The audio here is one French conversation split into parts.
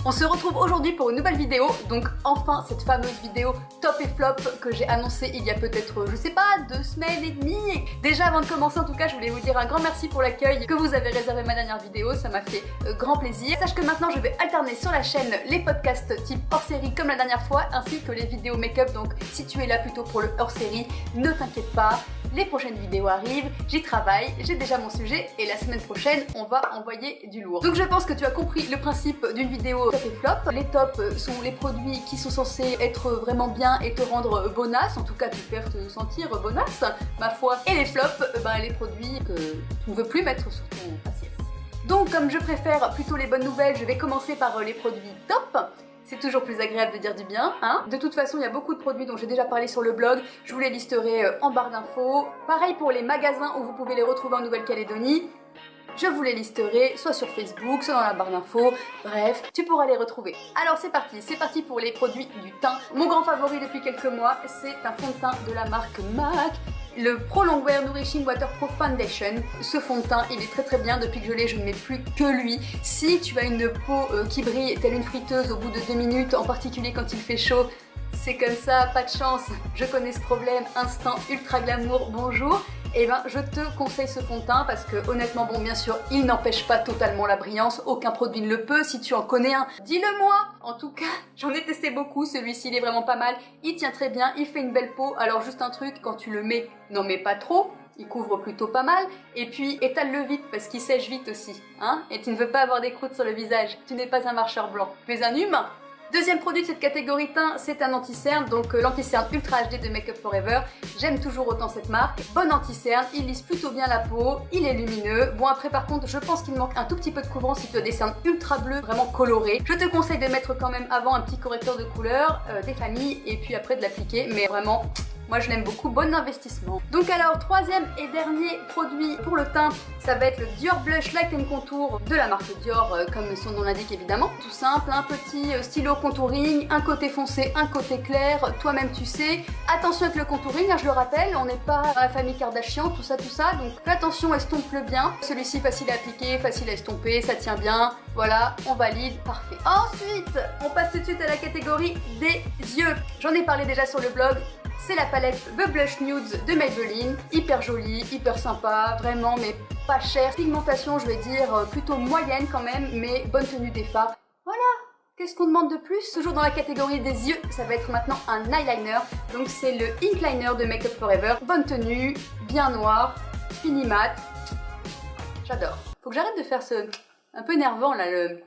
On se retrouve aujourd'hui pour une nouvelle vidéo, donc enfin cette fameuse vidéo top et flop que j'ai annoncée il y a peut-être, je sais pas, 2 semaines et demie. Déjà avant de commencer en tout cas, je voulais vous dire un grand merci pour l'accueil que vous avez réservé à ma dernière vidéo, ça m'a fait grand plaisir. Sache que maintenant je vais alterner sur la chaîne les podcasts type hors-série comme la dernière fois, ainsi que les vidéos make-up, donc si tu es là plutôt pour le hors-série, ne t'inquiète pas. Les prochaines vidéos arrivent, j'y travaille, j'ai déjà mon sujet et la semaine prochaine on va envoyer du lourd. Donc je pense que tu as compris le principe d'une vidéo top et flop. Les tops sont les produits qui sont censés être vraiment bien et te rendre bonasse, en tout cas te faire te sentir bonasse, ma foi. Et les flops, les produits que tu ne veux plus mettre sur ton faciès. Donc comme je préfère plutôt les bonnes nouvelles, je vais commencer par les produits top. C'est toujours plus agréable de dire du bien, hein. De toute façon, il y a beaucoup de produits dont j'ai déjà parlé sur le blog, je vous les listerai en barre d'infos. Pareil pour les magasins où vous pouvez les retrouver en Nouvelle-Calédonie, je vous les listerai soit sur Facebook, soit dans la barre d'infos, bref, tu pourras les retrouver. Alors c'est parti pour les produits du teint. Mon grand favori depuis quelques mois, c'est un fond de teint de la marque MAC. Le Pro Longwear Nourishing Waterproof Foundation. Ce fond de teint, il est très bien. Depuis que je l'ai, je ne mets plus que lui. Si tu as une peau qui brille telle une friteuse au bout de 2 minutes, en particulier quand il fait chaud, c'est comme ça, pas de chance. Je connais ce problème, instant ultra glamour, bonjour. Et je te conseille ce fond de teint parce que honnêtement, bon bien sûr, il n'empêche pas totalement la brillance, aucun produit ne le peut. Si tu en connais un, dis-le moi. En tout cas, j'en ai testé beaucoup, celui-ci il est vraiment pas mal, il tient très bien, il fait une belle peau. Alors juste un truc, quand tu le mets, n'en mets pas trop, il couvre plutôt pas mal. Et puis étale-le vite parce qu'il sèche vite aussi, hein. Et tu ne veux pas avoir des croûtes sur le visage, tu n'es pas un marcheur blanc, tu es un humain. Deuxième produit de cette catégorie teint, c'est un anti-cerne, donc l'anti-cerne Ultra HD de Make Up For Ever. J'aime toujours autant cette marque. Bon anti-cerne, il lisse plutôt bien la peau, il est lumineux. Bon après par contre, je pense qu'il manque un tout petit peu de couvrant si tu as des cernes ultra bleues, vraiment colorées. Je te conseille de mettre quand même avant un petit correcteur de couleur, des familles, et puis après de l'appliquer, mais vraiment... moi je l'aime beaucoup, bon investissement. Donc alors, troisième et dernier produit pour le teint, ça va être le Dior Blush Light and Contour de la marque Dior, comme son nom l'indique évidemment. Tout simple, un petit stylo contouring, un côté foncé, un côté clair, toi-même tu sais. Attention avec le contouring, hein, je le rappelle, on n'est pas dans la famille Kardashian, tout ça, donc fais attention, estompe-le bien. Celui-ci facile à appliquer, facile à estomper, ça tient bien, voilà, on valide, parfait. Ensuite, on passe tout de suite à la catégorie des yeux. J'en ai parlé déjà sur le blog. C'est la palette The Blush Nudes de Maybelline, hyper jolie, hyper sympa, vraiment mais pas cher. Pigmentation je vais dire plutôt moyenne quand même, mais bonne tenue des fards. Voilà, qu'est-ce qu'on demande de plus? Toujours dans la catégorie des yeux, ça va être maintenant un eyeliner. Donc c'est le Ink Liner de Make Up For Ever. Bonne tenue, bien noir, fini mat. J'adore. Faut que j'arrête de faire ce... un peu énervant là, le...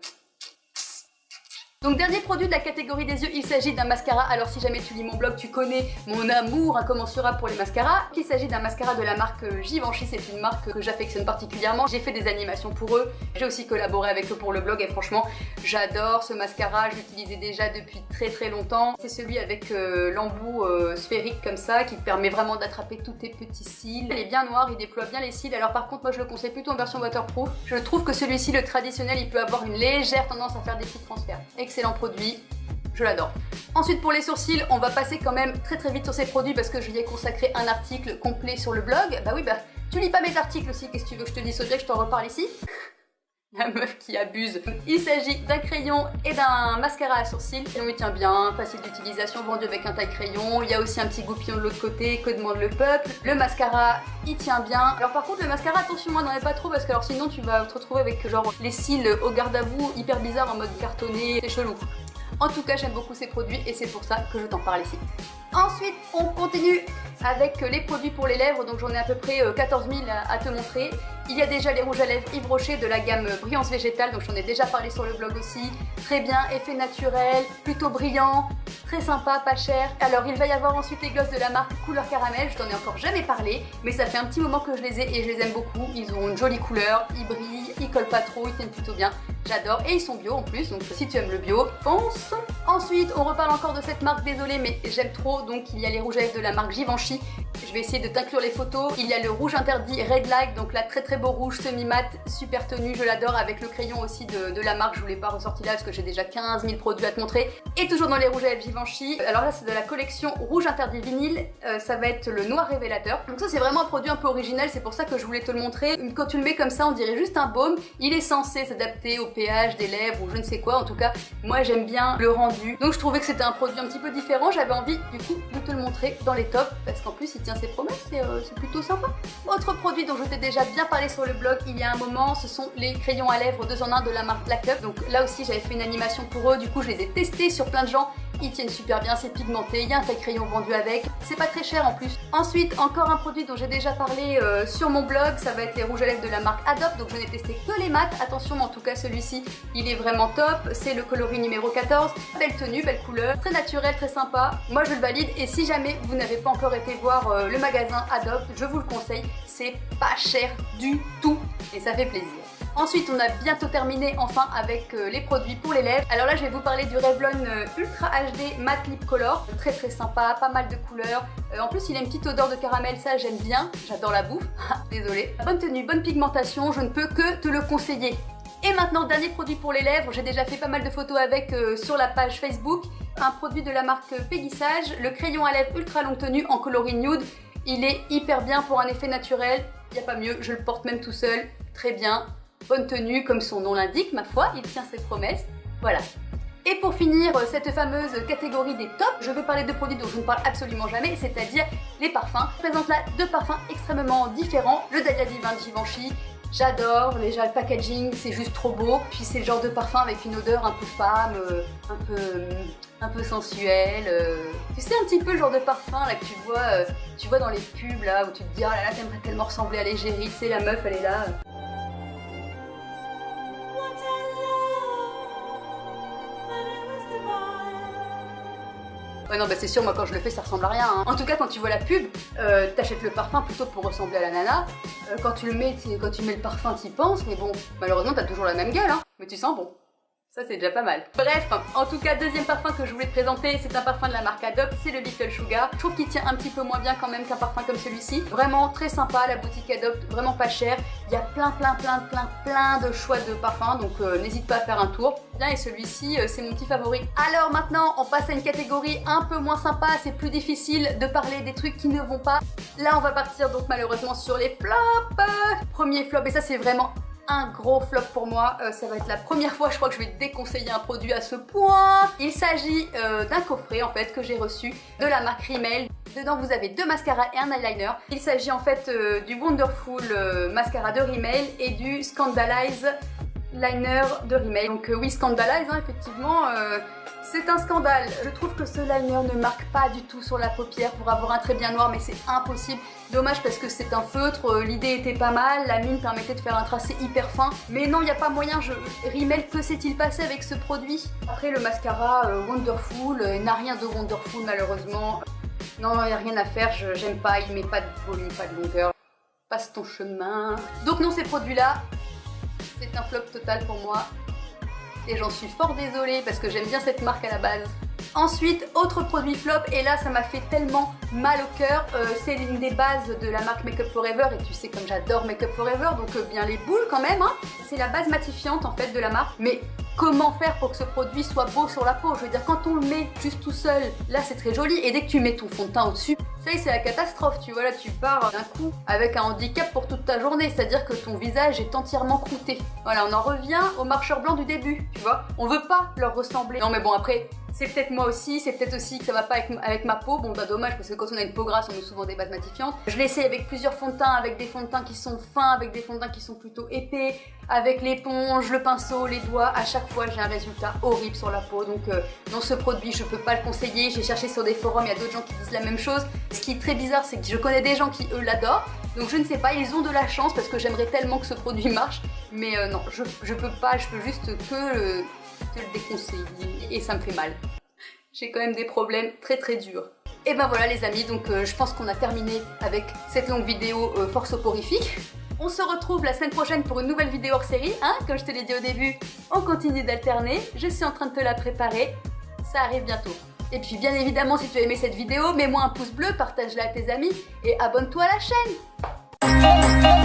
Donc dernier produit de la catégorie des yeux, il s'agit d'un mascara. Alors si jamais tu lis mon blog, tu connais mon amour incommensurable pour les mascaras. Il s'agit d'un mascara de la marque Givenchy, c'est une marque que j'affectionne particulièrement. J'ai fait des animations pour eux, j'ai aussi collaboré avec eux pour le blog et franchement j'adore ce mascara, je l'utilisais déjà depuis très longtemps. C'est celui avec l'embout sphérique comme ça qui te permet vraiment d'attraper tous tes petits cils. Il est bien noir, il déploie bien les cils. Alors par contre moi je le conseille plutôt en version waterproof. Je trouve que celui-ci, le traditionnel, il peut avoir une légère tendance à faire des petits transferts. Excellent produit, je l'adore. Ensuite pour les sourcils, on va passer quand même très vite sur ces produits parce que je lui ai consacré un article complet sur le blog. Bah oui, tu lis pas mes articles aussi, qu'est-ce que tu veux que je te dise? Que je t'en reparle ici. La meuf qui abuse. Il s'agit d'un crayon et d'un mascara à sourcils. Et on y tient bien, facile d'utilisation, vendu avec un taille-crayon. Il y a aussi un petit goupillon de l'autre côté, que demande le peuple. Le mascara, il tient bien. Alors par contre le mascara, attention, moi n'en ai pas trop parce que alors sinon tu vas te retrouver avec genre les cils au garde à vous, hyper bizarre en mode cartonné, c'est chelou. En tout cas j'aime beaucoup ces produits et c'est pour ça que je t'en parle ici. Ensuite on continue avec les produits pour les lèvres, donc j'en ai à peu près 14 000 à te montrer. Il y a déjà les rouges à lèvres Yves Rocher de la gamme Brillance Végétale, donc j'en ai déjà parlé sur le blog aussi. Très bien, effet naturel, plutôt brillant, très sympa, pas cher. Alors il va y avoir ensuite les glosses de la marque Couleur Caramel, je t'en ai encore jamais parlé, mais ça fait un petit moment que je les ai et je les aime beaucoup. Ils ont une jolie couleur, ils brillent, ils collent pas trop, ils tiennent plutôt bien. J'adore et ils sont bio en plus, donc si tu aimes le bio, fonce. Ensuite on reparle encore de cette marque, désolée mais j'aime trop, donc il y a les rouges à lèvres de la marque Givenchy. Je vais essayer de t'inclure les photos. Il y a le rouge interdit Red Light, donc là très beau rouge semi-mat, super tenue, je l'adore, avec le crayon aussi de la marque. Je vous l'ai pas ressorti là parce que j'ai déjà 15 000 produits à te montrer. Et toujours dans les rouges à lèvres Givenchy. Alors là c'est de la collection rouge interdit vinyle, ça va être le noir révélateur. Donc ça c'est vraiment un produit un peu original, c'est pour ça que je voulais te le montrer. Quand tu le mets comme ça on dirait juste un baume. Il est censé s'adapter aux pH des lèvres ou je ne sais quoi. En tout cas, moi j'aime bien le rendu. Donc je trouvais que c'était un produit un petit peu différent. J'avais envie du coup de te le montrer dans les tops parce qu'en plus il tient ses promesses et c'est plutôt sympa. Autre produit dont je t'ai déjà bien parlé sur le blog il y a un moment, ce sont les crayons à lèvres 2 en 1 de la marque Black Up. Donc là aussi j'avais fait une animation pour eux, du coup je les ai testés sur plein de gens. Ils tiennent super bien, c'est pigmenté, il y a un taille-crayon vendu avec, c'est pas très cher en plus. Ensuite, encore un produit dont j'ai déjà parlé sur mon blog, ça va être les rouges à lèvres de la marque Adopt, donc je n'ai testé que les mat. Attention, mais en tout cas celui-ci, il est vraiment top, c'est le coloris numéro 14. Belle tenue, belle couleur, très naturel, très sympa, moi je le valide. Et si jamais vous n'avez pas encore été voir le magasin Adopt, je vous le conseille, c'est pas cher du tout et ça fait plaisir. Ensuite, on a bientôt terminé enfin avec les produits pour les lèvres. Alors là, je vais vous parler du Revlon Ultra HD Matte Lip Color. Très très sympa, pas mal de couleurs. En plus, il a une petite odeur de caramel, ça j'aime bien. J'adore la bouffe. Désolée. Bonne tenue, bonne pigmentation, je ne peux que te le conseiller. Et maintenant, dernier produit pour les lèvres. J'ai déjà fait pas mal de photos avec sur la page Facebook. Un produit de la marque Peggy Sage, le crayon à lèvres ultra longue tenue en coloris nude. Il est hyper bien pour un effet naturel. Il n'y a pas mieux, je le porte même tout seul. Très bien. Bonne tenue, comme son nom l'indique, ma foi, il tient ses promesses. Voilà. Et pour finir cette fameuse catégorie des tops, je vais parler de produits dont je ne parle absolument jamais, c'est-à-dire les parfums. Je présente là 2 parfums extrêmement différents. Le Dahlia Divin de Givenchy, j'adore. Déjà le packaging, c'est juste trop beau. Puis c'est le genre de parfum avec une odeur un peu femme, un peu sensuelle. Tu sais un petit peu le genre de parfum là que tu vois dans les pubs là, où tu te dis oh là là, t'aimerais tellement ressembler à l'égérie, tu sais la meuf elle est là. Ouais non bah c'est sûr, moi quand je le fais ça ressemble à rien hein. En tout cas quand tu vois la pub, t'achètes le parfum plutôt pour ressembler à la nana. Quand tu mets le parfum t'y penses, mais bon, malheureusement t'as toujours la même gueule hein. Mais tu sens bon. Ça c'est déjà pas mal. Bref, en tout cas deuxième parfum que je voulais te présenter, c'est un parfum de la marque Adopt, c'est le Little Sugar. Je trouve qu'il tient un petit peu moins bien quand même qu'un parfum comme celui-ci. Vraiment très sympa, la boutique Adopt, vraiment pas cher. Il y a plein de choix de parfums, donc n'hésite pas à faire un tour. Bien, et celui-ci c'est mon petit favori. Alors maintenant on passe à une catégorie un peu moins sympa, c'est plus difficile de parler des trucs qui ne vont pas. Là on va partir donc malheureusement sur les flops. Premier flop, et ça c'est vraiment un gros flop pour moi, ça va être la première fois je crois que je vais déconseiller un produit à ce point. Il s'agit d'un coffret en fait que j'ai reçu de la marque Rimmel. Dedans vous avez 2 mascaras et un eyeliner. Il s'agit en fait du Wonderful mascara de Rimmel et du Scandalize liner de Rimmel. Donc oui, Scandalize hein, effectivement, c'est un scandale. Je trouve que ce liner ne marque pas du tout sur la paupière pour avoir un trait bien noir, mais c'est impossible. Dommage parce que c'est un feutre, l'idée était pas mal, la mine permettait de faire un tracé hyper fin. Mais non, il n'y a pas moyen, Rimmel, que s'est-il passé avec ce produit? Après le mascara Wonderful, il n'a rien de Wonderful malheureusement. Non, il n'y a rien à faire, j'aime pas, il met pas de volume, pas de longueur. Passe ton chemin. Donc non, ces produits-là, c'est un flop total pour moi. Et j'en suis fort désolée parce que j'aime bien cette marque à la base. Ensuite, autre produit flop, et là ça m'a fait tellement mal au cœur, c'est l'une des bases de la marque Make Up For Ever, et tu sais comme j'adore Make Up For Ever, donc bien les boules quand même, hein. C'est la base matifiante en fait de la marque, mais comment faire pour que ce produit soit beau sur la peau? Je veux dire, quand on le met juste tout seul, là c'est très joli, et dès que tu mets ton fond de teint au-dessus, ça y est, c'est la catastrophe, tu vois, là tu pars d'un coup avec un handicap pour toute ta journée, c'est-à-dire que ton visage est entièrement croûté. Voilà, on en revient aux marcheurs blancs du début, tu vois, on veut pas leur ressembler. Non mais bon, après, c'est peut-être moi aussi, c'est peut-être aussi que ça va pas avec ma peau, bon bah dommage parce que quand on a une peau grasse on met souvent des bases matifiantes. Je l'essaie avec plusieurs fonds de teint, avec des fonds de teint qui sont fins, avec des fonds de teint qui sont plutôt épais, avec l'éponge, le pinceau, les doigts, à chaque fois j'ai un résultat horrible sur la peau, donc non, ce produit je peux pas le conseiller. J'ai cherché sur des forums, il y a d'autres gens qui disent la même chose. Ce qui est très bizarre c'est que je connais des gens qui eux l'adorent, donc je ne sais pas, ils ont de la chance parce que j'aimerais tellement que ce produit marche, mais non, je peux pas, je peux juste que te le déconseiller et ça me fait mal. J'ai quand même des problèmes très durs. Et ben voilà les amis, donc je pense qu'on a terminé avec cette longue vidéo fort soporifique. On se retrouve la semaine prochaine pour une nouvelle vidéo hors série, hein, comme je te l'ai dit au début, on continue d'alterner, je suis en train de te la préparer, ça arrive bientôt. Et puis bien évidemment si tu as aimé cette vidéo, mets-moi un pouce bleu, partage-la à tes amis et abonne-toi à la chaîne.